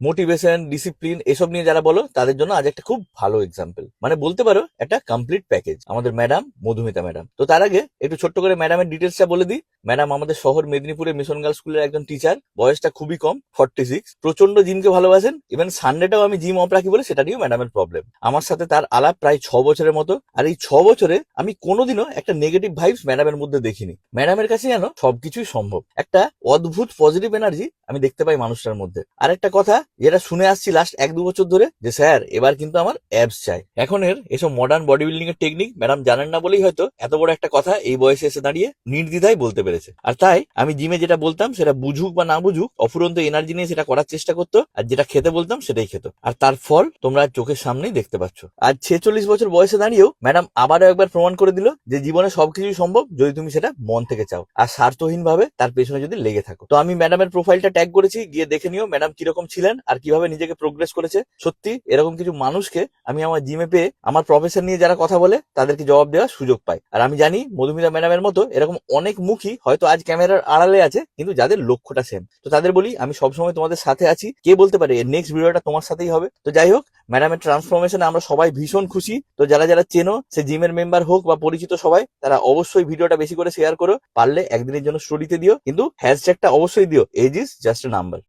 Motivation, discipline এসব নিয়ে যারা বলো তাদের জন্য আজ একটা খুব ভালো এক্সাম্পল, মানে বলতে পারো একটা কমপ্লিট প্যাকেজ আমাদের ম্যাডাম মধুমিতা ম্যাডাম। তো তার আগে একটু ছোট্ট করে ম্যাডামের ডিটেলসটা বলে দিই। ম্যাডাম আমাদের শহর মেদিনীপুরে মিশন গার্লস স্কুলের একজন টিচার, বয়সটা খুবই কম, 46, প্রচন্ড জিমকে ভালোবাসেন, ইভেন সানডেটাও আমি জিম অফ রাখি বলে সেটা নিয়েও ম্যাডামের প্রবলেম। আমার সাথে তার আলাপ প্রায় 6 বছরের মতো, আর এই 6 বছরে আমি কোনোদিনও একটা নেগেটিভ ভাইবস ম্যাডামের মধ্যে দেখিনি। ম্যাডামের কাছে যেন সবকিছুই সম্ভব, একটা অদ্ভুত পজিটিভ এনার্জি আমি দেখতে পাই মানুষটার মধ্যে। আর একটা কথা যেটা শুনে আসছি লাস্ট 1-2 বছর ধরে, যে স্যার এবার কিন্তু আমার অ্যাবস চাই। এখনের এসব মডার্ন বডি বিল্ডিং এর টেকনিক ম্যাডাম জানেন না বলেই হয়তো এত বড় একটা কথা এই বয়সে এসে দাঁড়িয়ে নির্দ্বিধায় বলতে পেরেছে। আর তাই আমি জিমে যেটা বলতাম সেটা বুঝুক বা না বুঝুক অফুরন্ত এনার্জি নিয়ে সেটা করার চেষ্টা করতো, আর যেটা খেতে বলতাম সেটাই খেত। আর তার ফল তোমরা চোখের সামনেই দেখতে পাচ্ছ। আজ 46 বছর বয়সে দাঁড়িয়েও ম্যাডাম আবারও একবার প্রমাণ করে দিল যে জীবনে সবকিছুই সম্ভব যদি তুমি সেটা মন থেকে চাও আর স্বার্থহীন ভাবে তার পেছনে যদি লেগে থাকো। তো আমি ম্যাডামের প্রোফাইলটা ট্যাগ করেছি, গিয়ে দেখে নিও ম্যাডাম কিরকম ছিলেন আর কিভাবে নিজেকে প্রোগ্রেস করেছে। সত্যি এরকম কিছু মানুষকে আমি আমার জিমে পেয়ে আমার প্রফেশন নিয়ে যারা কথা বলে তাদেরকে জবাব দেওয়ার সুযোগ পাই। আর আমি জানি মধুমিতা ম্যাডামের মতো এরকম অনেক মুখী হয়তো আজ ক্যামেরার আড়ালে আছে, কিন্তু যাদের লক্ষ্যটা সেম। তো তাদের বলি আমি সবসময় তোমাদের সাথে আছি। কে বলতে পারে এর নেক্সট ভিডিওটা তোমার সাথেই হবে। তো যাই হোক, ম্যাডামের ট্রান্সফরমেশনে আমরা সবাই ভীষণ খুশি। তো যারা যারা চেনো, সে জিমের মেম্বার হোক বা পরিচিত সবাই, তারা অবশ্যই ভিডিওটা বেশি করে শেয়ার করো। পারলে একদিনের জন্য স্টোরিতে দিও, কিন্তু হ্যাশট্যাগটা অবশ্যই দিও, age is just a number.